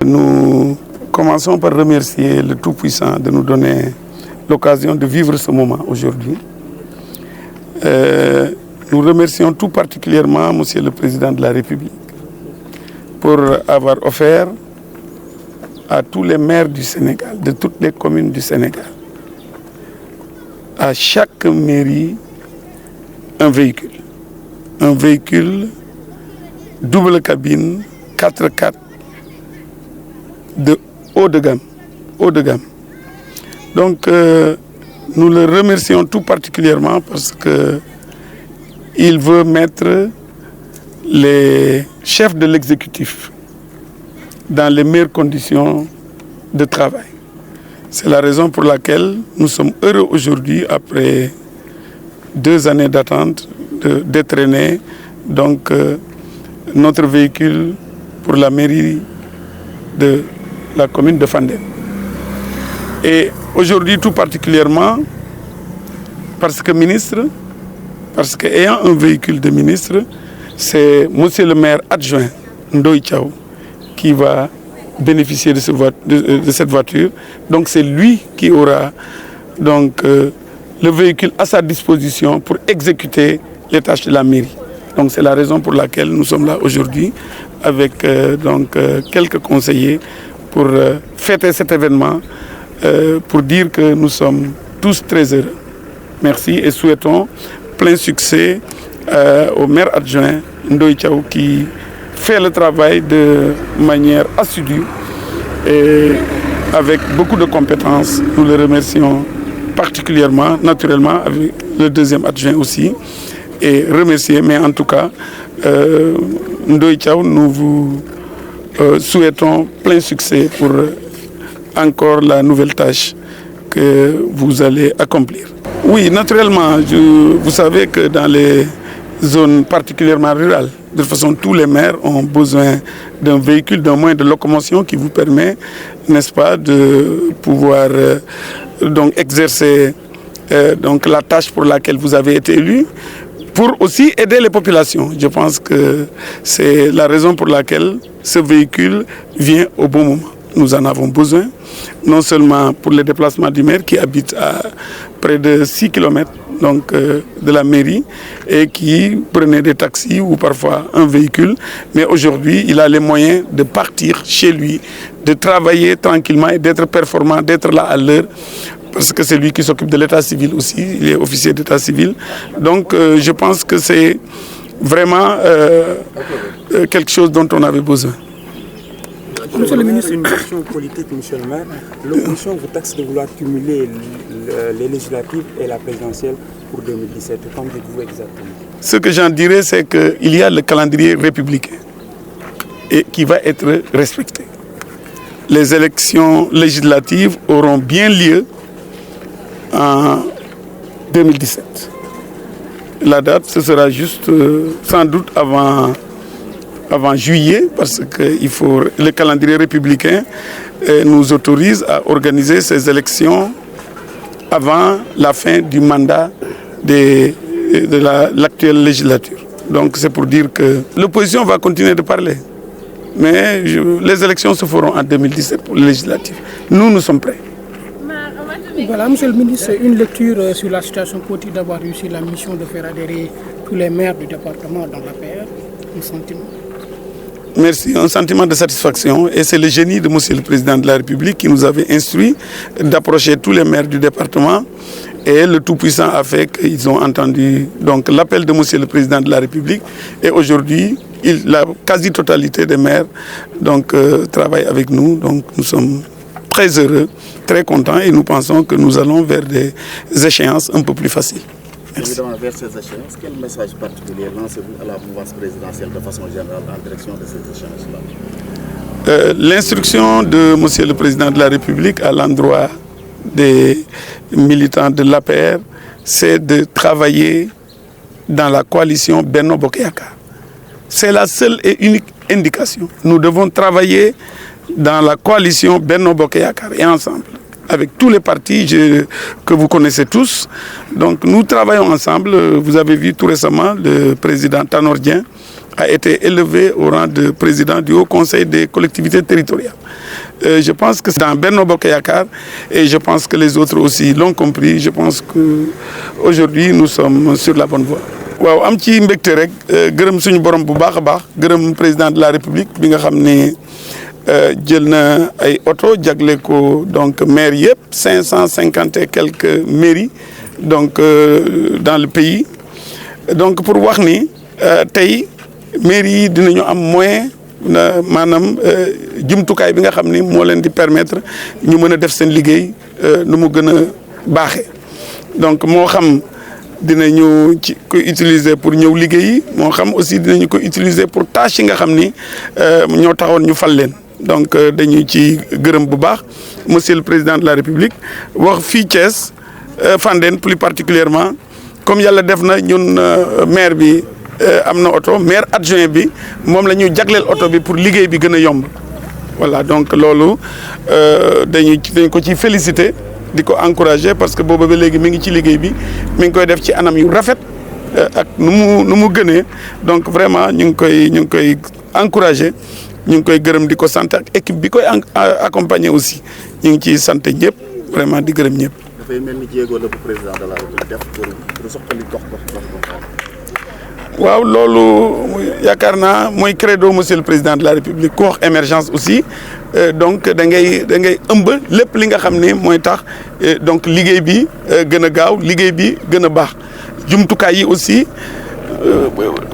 Nous commençons par remercier le Tout-Puissant de nous donner l'occasion de vivre ce moment aujourd'hui. Nous remercions tout particulièrement Monsieur le Président de la République pour avoir offert à tous les maires du Sénégal, de toutes les communes du Sénégal, à chaque mairie, un véhicule double cabine 4x4 de haut de gamme. Donc nous le remercions tout particulièrement parce qu'il veut mettre les chefs de l'exécutif dans les meilleures conditions de travail. C'est la raison pour laquelle nous sommes heureux aujourd'hui, après 2 années d'attente, d'étraîner notre véhicule pour la mairie de la commune de Fandène. Et aujourd'hui tout particulièrement parce qu'ayant un véhicule de ministre, c'est monsieur le maire adjoint Ndoye Thiaw qui va bénéficier de cette voiture. Donc c'est lui qui aura le véhicule à sa disposition pour exécuter les tâches de la mairie. Donc c'est la raison pour laquelle nous sommes là aujourd'hui avec quelques conseillers pour fêter cet événement, pour dire que nous sommes tous très heureux. Merci et souhaitons plein succès au maire adjoint Ndoye Thiaw qui fait le travail de manière assidue et avec beaucoup de compétences. Nous le remercions particulièrement, naturellement, avec le deuxième adjoint aussi, et remercier, mais en tout cas, Ndoye Thiaw, nous vous souhaitons plein succès pour encore la nouvelle tâche que vous allez accomplir. Oui, naturellement, vous savez que dans les zones particulièrement rurales, de toute façon, tous les maires ont besoin d'un véhicule, d'un moyen de locomotion qui vous permet, n'est-ce pas, de pouvoir exercer la tâche pour laquelle vous avez été élu, pour aussi aider les populations. Je pense que c'est la raison pour laquelle ce véhicule vient au bon moment. Nous en avons besoin, non seulement pour les déplacements du maire qui habite à près de 6 km de la mairie et qui prenait des taxis ou parfois un véhicule, mais aujourd'hui il a les moyens de partir chez lui, de travailler tranquillement et d'être performant, d'être là à l'heure, parce que c'est lui qui s'occupe de l'état civil aussi, il est officier d'état civil. Donc je pense que c'est vraiment quelque chose dont on avait besoin. Monsieur le ministre, une question politique, monsieur le maire. L'opposition vous taxe de vouloir cumuler les législatives et la présidentielle pour 2017. Qu'en dites-vous exactement? Ce que j'en dirais, c'est qu'il y a le calendrier républicain et qui va être respecté. Les élections législatives auront bien lieu en 2017. La date, ce sera juste sans doute avant juillet, parce que le calendrier républicain nous autorise à organiser ces élections avant la fin du mandat de l'actuelle législature. Donc c'est pour dire que l'opposition va continuer de parler. Mais les élections se feront en 2017 pour les législatives. Nous sommes prêts. Voilà, monsieur le ministre, une lecture sur la situation politique d'avoir réussi la mission de faire adhérer tous les maires du département dans l'APR. Un sentiment? Merci, un sentiment de satisfaction, et c'est le génie de Monsieur le Président de la République qui nous avait instruit d'approcher tous les maires du département, et le Tout-Puissant a fait qu'ils ont entendu l'appel de Monsieur le Président de la République, et aujourd'hui la quasi-totalité des maires travaillent avec nous, donc nous sommes très heureux, très contents, et nous pensons que nous allons vers des échéances un peu plus faciles. Merci. Évidemment, vers ces échéances, quel message particulier lancez-vous à la mouvance présidentielle de façon générale en direction de ces échéances-là? L'instruction de Monsieur le Président de la République à l'endroit des militants de l'APR, c'est de travailler dans la coalition Benno Bokk Yakaar. C'est la seule et unique indication. Nous devons travailler dans la coalition Benno Bokk Yakaar et ensemble, avec tous les partis que vous connaissez tous. Donc nous travaillons ensemble. Vous avez vu tout récemment le président Tanor Dieng a été élevé au rang de président du Haut Conseil des collectivités territoriales. Je pense que c'est dans Benno Bokk Yakaar et je pense que les autres aussi l'ont compris. Je pense qu'aujourd'hui nous sommes sur la bonne voie. waaw am ci mbégte rek gërëm suñu borom bu baax a baax gërëm président de la République bi nga xam ne jël na ay oto jagle ko donc maire yëpp 550 et quelques mairies donc dans le pays donc pour wax ni tey mairie yi dinañu am moyen maanaam jumtukaay bi nga xam ni moo leen di permettre ñu mën a def seen liggéey nu mu gën a baaxee donc moo xam dinañu ci ko utiliser pour ñëw liggéeyi moo xam aussi dinañu ko utiliser pour tâche yi nga xam ni ñoo taxoon ñu fal leen donc dañuy ci gërëm bu baax monsieur le président de la République wax fii Thiès Fandène plus particulièrement comme yàlla def na ñun maire bi am na oto maire adjoint bi moom la ñu jagleel oto bi pour liggéey bi gën a yomb voilà donc loolu dañ ko ci féliciter di ko encourager parce que booba ba léegi mi ngi ci liggéey bi mi ngi koy def ci anam yu rafet ak nu mu gënee donc vraiment ñu ngi koy encourager ñu ngi koy gërëm di ko sant ak équipe bi koy accompagner aussi ñu ngi ciy sant ñëpp vraiment di gërëm ñëpp. dafay mel ni jéego la bu président de la République def pour soxali gox. waaw loolu yaakaar naa mooy credo monsieur le président de la République ku wax émergence aussi donc da ngay ëmb lépp li nga xam ne mooy tax donc liggéey bi gën a gaaw liggéey bi gën a baax jumtukaay yi aussi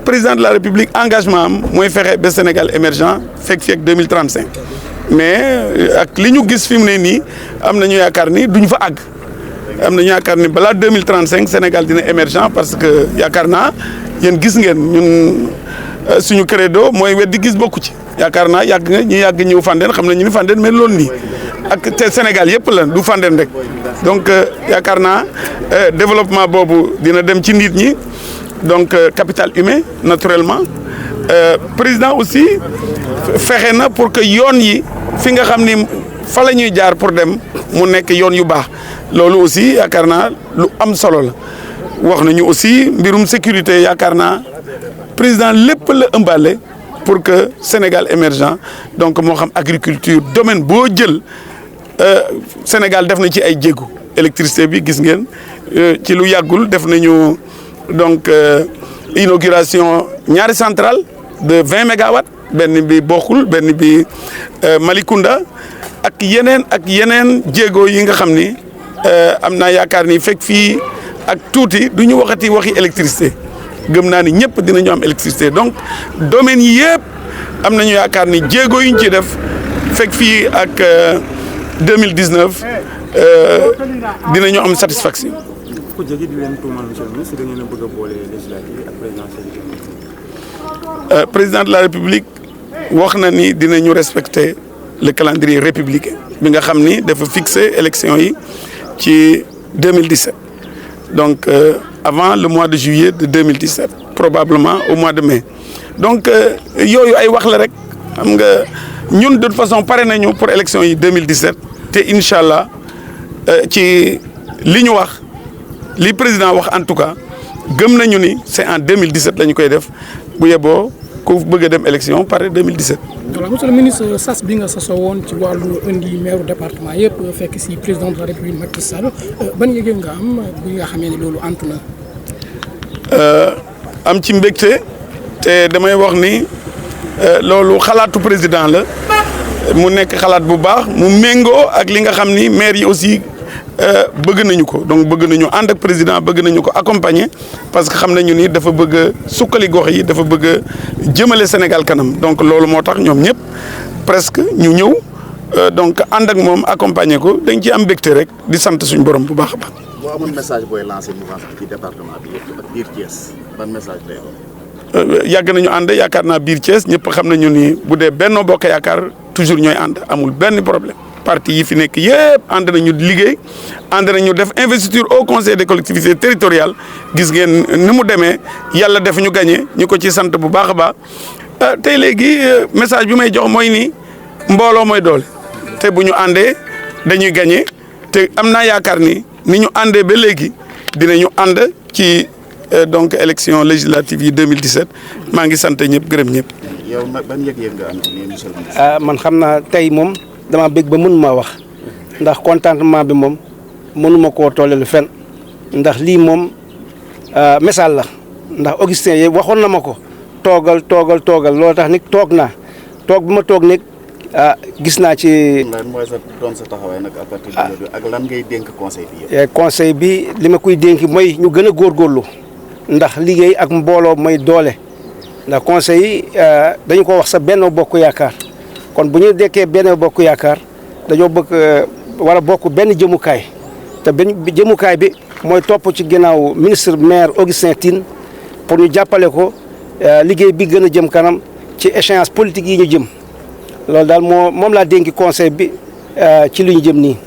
président de la République engagement am mooy fexe ba Sénégal émergent fekk 2035 mais ak li ñu gis fi mu ne nii am nañu yaakaar ni duñ fa àgg am nañu yaakaar ni balaa 2035 Sénégal dina émergent parce que yaakaar naa yéen gis ngeen ñun suñu credo mooy weddi gis bokku ci yaakaar naa yàgg nga ñu yàgg ñëw Fandène xam nañu ni Fandène mel loolu nii ak te Sénégal yëpp la du Fandène rek donc yaakaar naa développement boobu dina dem ci nit ñi donc capital humain naturellement président aussi fexe na pour que yoon yi fi nga xam ni fa la ñuy jaar pour dem mu nekk yoon yu baax loolu aussi yaakaar naa lu am solo la wax nañu aussi mbirum sécurité yaakaar naa président lépp la ëmbaale pour que Sénégal émergent donc moo xam agriculture domaine boo jël Sénégal def na ci ay jéego électricité bi gis ngeen ci lu yàggul def nañu donc inauguration ñaari centrale de 20 mégawatts benn bi bokkul benn bi Malicounda ak yeneen jéego yi nga xam ni am naa yaakaar ni fekk fii ak tuuti du ñu waxati waxi électricité gëm naa ni ñëpp dinañu am électricité donc domaine yi yëpp am nañu yaakaar ni jéego yi ñu ci def fekk fii ak 2019 dinañu am satisfaction. ku jege di leen tuumal monsieur le ministre da ngeen a bëgg a boole législative ak présidentielle. président de la République wax na ni dinañu respecter le calendrier républicain bi nga xam ni dafa fixer élection yi ci 2017 donc avant le mois de juillet de 2017 probablement au mois de mai donc yooyu ay wax la rek xam nga ñun de toute façon pare nañu pour élection yi 2017 te incha allah ci li ñu wax li président wax en tout cas gëm nañu ni c'est en 2017 la ñu koy def bu yeboo ku bëgg a dem élection pare 2017. voilà monsieur le ministre sas bi nga sasoo woon ci wàllu indi maire département yëpp fekk si président de la République Macky Sall ban yëg nga am bi nga xamee ne loolu antu na. am ci mbégte te damay wax ni loolu xalaatu président la mu nekk xalaat bu baax mu méngoo ak li nga xam ni maire yi aussi bëgg nañu ko donc bëgg nañu ànd ak président bëgg nañu ko accompagner parce que xam nañu ni dafa bëgg a sukkali gox yi dafa bëgg a jëmale Sénégal kanam donc loolu moo tax ñoom ñëpp presque ñu ñëw donc ànd ak moom accompagner ko dañ ci am mbégte rek di sant suñu borom bu baax a baax. boo amoon message booy lancer mouvance bi ci département bi yëpp ak biir Thiès ban message lay doon. yàgg nañu ànd yaakaar naa biir Thiès ñëpp xam nañu ni bu dee Benno Bokk Yaakaar toujours ñooy ànd amul benn problème. parti yi fi nekk yëpp ànd nañu liggéey ànd nañu def investiture au conseil des collectivités territoriales gis ngeen ni mu demee yàlla def ñu gagné ñu ko ci sant bu baax a baax tey léegi message bi may jox mooy ni mbooloo mooy doole te bu ñu àndee dañuy gagné te am naa yaakaar ni ñu àndee ba léegi dinañu ànd ci donc élection législative yi 2017 maa ngi sant ñëpp gërëm ñëpp. yow ban yëg-yëg nga am ci lii monsieur le ministre. man xam naa tey moom dama bëgg ba mënuma wax ndax contentement bi moom mënuma koo tollelu fenn ndax lii moom message la ndax Augustin yi waxoon na ma ko toogal loolu tax nag toog naa toog bi ma toog nag gis naa ci. lan mooy doon sa taxawaay nag à partir de ak lan ngay dénk conseil bi yëpp. conseil bi li ma koy dénk mooy ñu gën a góorgóorlu ndax liggéey ak mbooloo mooy doole ndax conseil yi dañu ko wax sa Benno Bokk Yaakaar kon bu ñu dekkee Benno Bokk Yaakaar dañoo bëgg war a bokk benn jëmukaay te benn jëmukaay bi mooy topp ci ginnaaw ministre maire Augustin Tine pour ñu jàppale ko liggéey bi gën a jëm kanam ci échéance politique yi ñu jëm loolu daal moom laa dénki conseil bi ci li ñu jëm nii.